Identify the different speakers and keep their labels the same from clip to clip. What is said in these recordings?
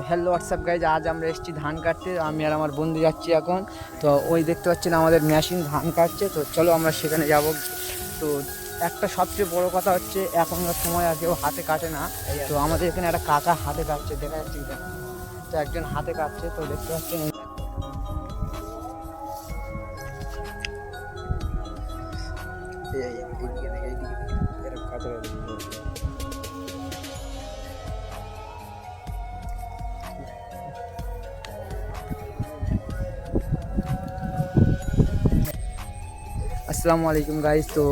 Speaker 1: Hello WhatsApp guys, আজ আমরা এসেছি ধান কাটতে। আমি আর আমার বন্ধু যাচ্ছি এখন। তো ওই দেখতে পাচ্ছেন আমাদের মেশিন ধান কাটছে, তো চলো আমরা সেখানে যাব। তো একটা সবচেয়ে বড় কথা হচ্ছে এখনকার সময় আর কেউ হাতে কাটে না। তো আমাদের এখানে একটা কাকা হাতে কাটছে, দেখা যাচ্ছে কি? তো একজন হাতে কাটছে, তো দেখতে পাচ্ছেন আসসালামু আলাইকুম গাইজ। তো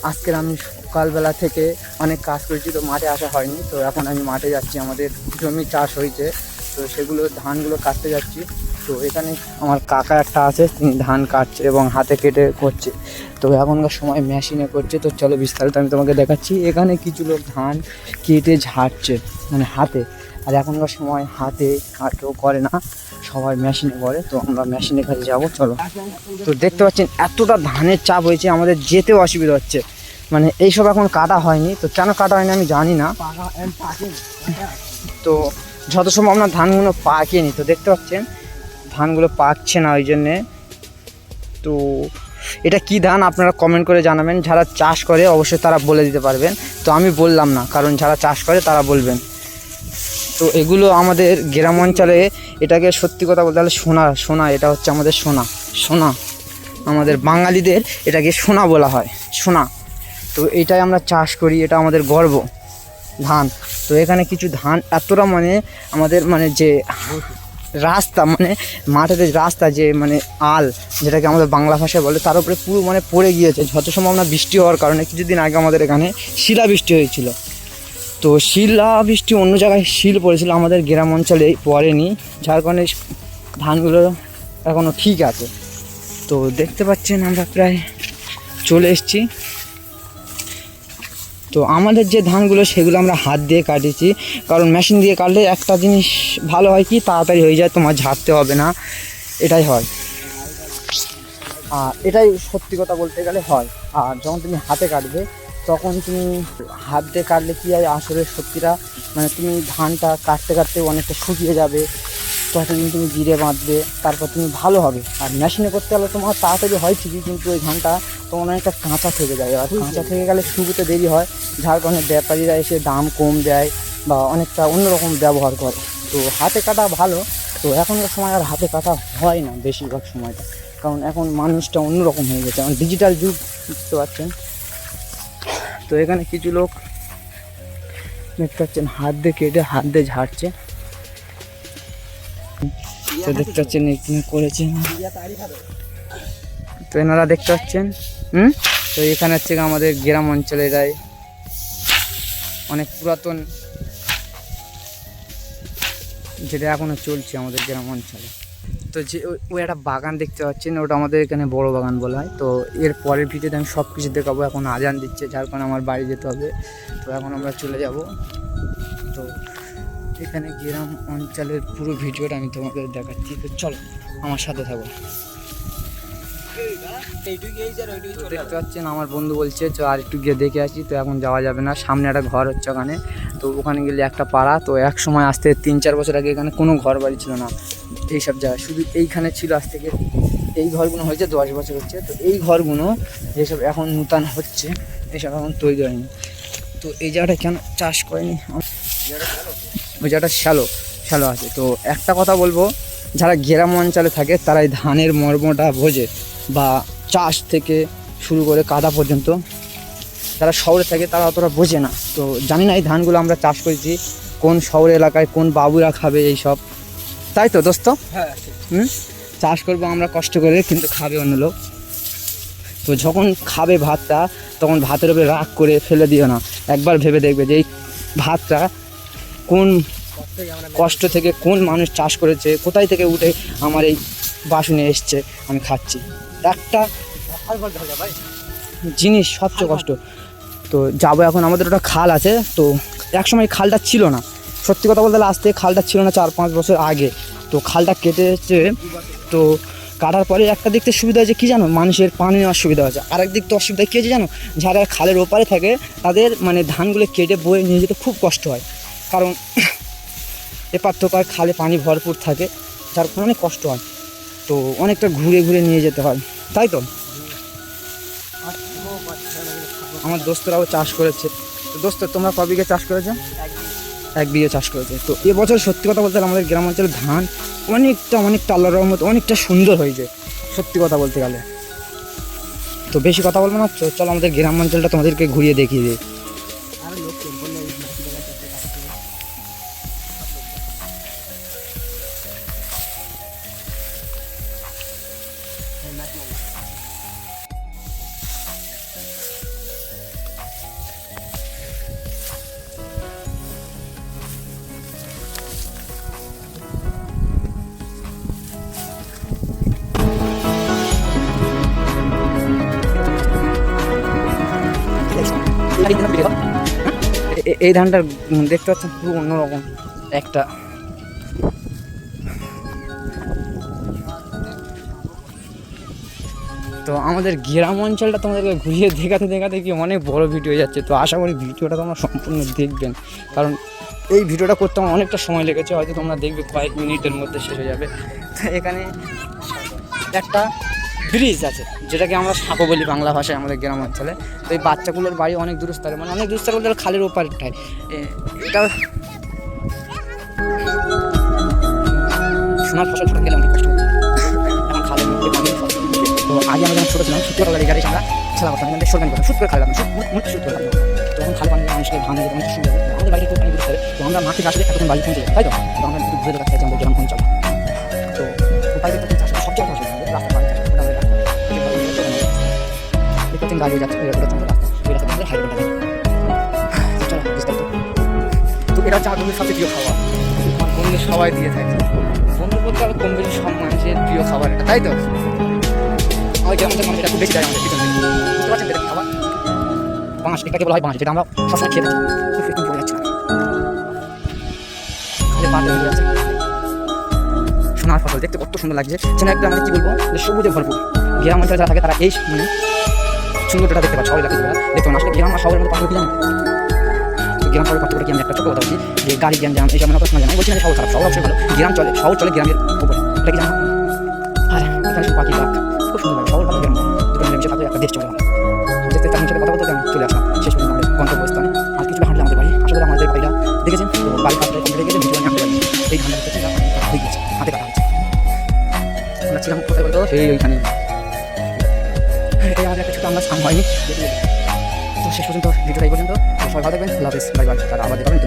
Speaker 1: আজকের আমি সকালবেলা থেকে অনেক কাজ করেছি, তো মাঠে আসা হয়নি। তো এখন আমি মাঠে যাচ্ছি, আমাদের জমি চাষ হয়েছে, তো সেগুলো ধানগুলো কাটতে যাচ্ছি। তো এখানে আমার কাকা একটা আছে, তিনি ধান কাটছে এবং হাতে কেটে করছে। তো এখনকার সময় মেশিনে করছে, তো চলো বিস্তারিত আমি তোমাকে দেখাচ্ছি। এখানে কিছু লোক ধান কেটে ঝাড়ছে মানে হাতে, আর এখনকার সময় হাতে আর কেউ করে না, সবাই মেশিনে করে। তো আমরা মেশিনের কাছে যাবো, চলো। তো দেখতে পাচ্ছেন এতটা ধানের চাপ হয়েছে, আমাদের যেতেও অসুবিধা হচ্ছে। মানে এইসব এখন কাটা হয়নি, তো কেন কাটা হয়নি আমি জানি না। তো যত সম্ভব আমরা ধানগুলো পাকিয়ে নিই। তো দেখতে পাচ্ছেন ধানগুলো পাকছে না, ওই জন্যে। তো এটা কি ধান আপনারা কমেন্ট করে জানাবেন, যারা চাষ করে অবশ্যই তারা বলে দিতে পারবেন। তো আমি বললাম না, কারণ যারা চাষ করে তারা বলবেন। তো এগুলো আমাদের গ্রাম অঞ্চলে এটাকে সত্যি কথা বলতে গেলে সোনা সোনা, এটা হচ্ছে আমাদের সোনা সোনা। আমাদের বাঙালিদের এটাকে সোনা বলা হয়, সোনা। তো এটাই আমরা চাষ করি, এটা আমাদের গর্ব, ধান। তো এখানে কিছু ধান এতটা মানে আমাদের মানে যে রাস্তা, মানে মাঠের রাস্তা, যে মানে আল, যেটাকে আমাদের বাংলা ভাষায় বলে, তার উপরে পুরো মানে পড়ে গিয়েছে। যত সম্ভাবনা বৃষ্টি হওয়ার কারণে কিছুদিন আগে আমাদের এখানে শিলা বৃষ্টি হয়েছিল। তো শিলা বৃষ্টি অন্য জায়গায় শিল পড়েছিল, আমাদের গ্রাম অঞ্চলে পড়েনি, যার কারণে ধানগুলো এখনও ঠিক আছে। তো দেখতে পাচ্ছেন আমরা প্রায় চলে এসেছি। তো আমাদের যে ধানগুলো সেগুলো আমরা হাত দিয়ে কাটিয়েছি, কারণ মেশিন দিয়ে কাটলে একটা জিনিস ভালো হয় কি, তাড়াতাড়ি হয়ে যায়, তোমার ঝাড়তে হবে না, এটাই হয়। আর এটাই সত্যি কথা বলতে গেলে হয়। আর যখন তুমি হাতে কাটবে তখন তুমি হাত দিয়ে কাটলে কী হয়, আসলে সত্যিটা মানে তুমি ধানটা কাটতে কাটতে অনেকটা শুকিয়ে যাবে, তখন তুমি জিরে বাঁধবে, তারপর তুমি ভালো হবে। আর মেশিনে করতে গেলে তোমার তাড়াতাড়ি হয় ঠিকই, কিন্তু ওই ধানটা তোমার অনেকটা কাঁচা থেকে যায়, আর কাঁচা থেকে গেলে শুকিতে দেরি হয়, যার কারণে ব্যাপারীরা এসে দাম কম দেয় বা অনেকটা অন্যরকম ব্যবহার করে। তো হাতে কাটা ভালো। তো এখনকার সময় আর হাতে কাটা হয় না বেশিরভাগ সময়টা, কারণ এখন মানুষটা অন্যরকম হয়ে গেছে, এখন ডিজিটাল যুগ, বুঝতে পারছেন। তো এখানে কিছু লোক দেখতে পাচ্ছেন হাত দিয়ে কেটে হাত দিয়ে ঝাড়ছে। তো দেখতে পাচ্ছেন এখানে করেছেন, তো এনারা দেখতে পাচ্ছেন। তো এখানে হচ্ছে আমাদের গ্রাম অঞ্চলে এটাই অনেক পুরাতন, যেটা এখনো চলছে আমাদের গ্রাম অঞ্চলে। তো যে ওই একটা বাগান দেখতে পাচ্ছেন, ওটা আমাদের এখানে বড় বাগান বলা হয়। তো এর পরের ভিডিওতে আমি সব কিছু দেখাবো। এখন আজান দিচ্ছে, যার কারণে আমার বাড়ি যেতে হবে। তো এখন আমরা চলে যাব। তো এখানে গ্রাম অঞ্চলের পুরো ভিডিওটা আমি তোমাদের দেখাচ্ছি, তো চলো আমার সাথে থাকো। দেখতে পাচ্ছেন আমার বন্ধু বলছে চ আর একটু গিয়ে দেখে আসি। তো এখন যাওয়া যাবে না, সামনে একটা ঘর হচ্ছে ওখানে। তো ওখানে গেলে একটা পাড়া। তো এক সময় আসতে 3-4 বছর আগে এখানে কোনো ঘর বাড়ি ছিল না এইসব জায়গায়, শুধু এইখানে ছিল। আজ থেকে এই ঘরগুলো হয়েছে 10 বছর হচ্ছে। তো এই ঘরগুলো যেসব এখন নূতন হচ্ছে, এইসব এখন তৈরি হয়নি। তো এই জায়গাটা কেন চাষ করেনি, ওই জায়গাটা শ্যালো শ্যালো আছে। তো একটা কথা বলবো, যারা গ্রাম অঞ্চলে থাকে তারা এই ধানের মর্মটা বোঝে, বা চাষ থেকে শুরু করে কাটা পর্যন্ত। যারা শহরে থাকে তারা অতটা বোঝে না। তো জানি না এই ধানগুলো আমরা চাষ করেছি কোন শহর এলাকায়, কোন বাবুরা খাবে এই সব, তাই তো দোস্ত? হ্যাঁ। চাষ করবো আমরা কষ্ট করে, কিন্তু খাবে অন্য লোক। তো যখন খাবে ভাতটা, তখন ভাতের উপরে রাগ করে ফেলে দিও না, একবার ভেবে দেখবে যে এই ভাতটা কোন কষ্ট থেকে কোন মানুষ চাষ করেছে, কোথায় থেকে উঠে আমার এই বাসনে এসছে, আমি খাচ্ছি। একটা জিনিস সবচেয়ে কষ্ট। তো যাবো এখন, আমাদের ওটা খাল আছে। তো একসময় খালটা ছিল না, সত্যি কথা বলতে গেলে আজ থেকে খালটা ছিল না 4-5 বছর আগে। তো খালটা কেটেছে। তো কাটার পরে একটা দিক থেকে সুবিধা হয়েছে কী জানো, মানুষের পানি নেওয়ার সুবিধা হয়েছে। আরেক দিক তো অসুবিধা কী হয়েছে জানো, যারা খালের ওপারে থাকে তাদের মানে ধানগুলো কেটে বয়ে নিয়ে যেতে খুব কষ্ট হয়, কারণ এপার তো পার খালে পানি ভরপুর থাকে, যার ফলে অনেক কষ্ট হয়, তো অনেকটা ঘুরে ঘুরে নিয়ে যেতে হয়, তাই তো। আমার দোস্তরাও চাষ করেছে। তো দোস্ত, তোমরা ক বিঘে চাষ করেছো? 1 বিঘে চাষ করেছে। তো এবছর সত্যি কথা বলতে গেলে আমাদের গ্রাম অঞ্চলে ধান অনেকটা আল্লাহর রহমত অনেকটা সুন্দর হয়েছে, সত্যি কথা বলতে গেলে। তো বেশি কথা বলবো না, চলো আমাদের গ্রাম অঞ্চলটা তোমাদেরকে ঘুরিয়ে দেখিয়ে দিই। এই ধানটার দেখতে পাচ্ছেন পুরো অন্যরকম একটা। তো আমাদের গ্রাম অঞ্চলটা তোমাদেরকে ঘুরিয়ে দেখাতে কি অনেক বড় ভিডিও হয়ে যাচ্ছে। তো আশা করি ভিডিওটা তোমরা সম্পূর্ণ দেখবেন, কারণ এই ভিডিওটা করতে আমার অনেকটা সময় লেগেছে, হয়তো তোমরা দেখবে কয়েক মিনিটের মধ্যে শেষ হয়ে যাবে। তো এখানে একটা ব্রিজ আছে, যেটাকে আমরা সাঁকো বলি বাংলা ভাষায় আমাদের গ্রাম অঞ্চলে। তো এই বাচ্চাগুলোর বাড়ি অনেক দূরস্তরে, মানে অনেক দূরস্তরে বলতে খালের ওপারটায়। এটা সোনার ফসল ছোটো গেলে অনেক কষ্ট হচ্ছে, এখন খালের মধ্যে পানি ফসল। তো আগে আমরা যখন ছোটো ছিলাম সত্যি কথা গাড়ি আমরা খেলা করতাম, এখান থেকে সরকারি কথা শুট করে খালে শুট করে খালে। তখন খালে পানি মানুষকে ধান দিতে অনেক সুবিধা। আমাদের বাড়িতে খুব পানি দূরস্তরে, তো আমরা মাঠে আসলে এতক্ষণ বাড়ি পৌঁছে যাই, তাই তো। তো আমরা একটু ঘুরে দেখাতে চাইছি আমাদের গ্রাম অঞ্চল। তো বাইরে তো চাষ সব জায়গায় ফসল, রাস্তা বাড়ি চাষ গাড়ি যাচ্ছে, তো এটা হচ্ছে আমার বন্ধুর সবচেয়ে প্রিয় খাবার। আমার বন্ধু সবাই দিয়ে থাকে, বন্ধু বলতে আরো কম বেশি সব মানুষের প্রিয় খাবার এটা, তাই তো। আমাদের গ্রামের মানুষ এটা খুব বেশি যায় আমাদের পিছন থেকে, বুঝতে পারছেন এটা কি খাবার? বাঁশ, এটাকে বলা হয় বাঁশ, যেটা আমরা সবসময় খেয়ে থাকি। একটু পড়ে যাচ্ছে সোনার ফসল দেখতে কত সুন্দর লাগছে। সেখানে একটা মানে কি বলবো, সবুজে ভরপুর। গ্রাম অঞ্চলে যারা থাকে তারা এই মানে সুন্দরটা দেখতে পাচ্ছে, সবাই দেখতে পারে। আসলে গ্রাম আর শহরের মধ্যে পার্থক্য কি জানেন? গ্রাম শহরের পার্থক্য কি, আমি একটা ছোট কথা বলছি, যে গাড়ি জ্ঞান এইসব মানে কথা জানি বলছি না, শহর খারাপ, শহর অবশ্যই ভালো, গ্রাম চলে, শহর চলে গ্রামের উপরে, এটা কি জানো? আর এখানে শুধু পাখি গাছ খুব সুন্দর লাগে, শহর ভালো গ্রাম দুটো মিলেমিশে থাকলে একটা দেশ চলে। দেখতে তার সাথে কথা বলতে আমি চলে আসলাম শেষ পর্যন্ত আমাদের গন্তব্যস্থানে। আর কিছু হাঁটলে আমাদের বাড়ি, আসলে আমাদের বাড়িটা দেখেছেন। তো বাড়ি কাটলে কমপ্লিট গেছে, ভিডিও আমি আনতে পারি। এই ধানটা দেখতে হয়ে গেছে, হাতে কাটা হয়েছে। আমরা ছিলাম কোথায় বলতো, সেই ওইখানে। এটাই আমাদের একটা ছোটো আমরা স্থান হয়নি। তো শেষ পর্যন্ত ভিডিওটা এই পর্যন্ত। সবাই ভালো থাকবেন, আল্লাহ হাফেজ, বাই বাই। তারা আবার দেখাবেন।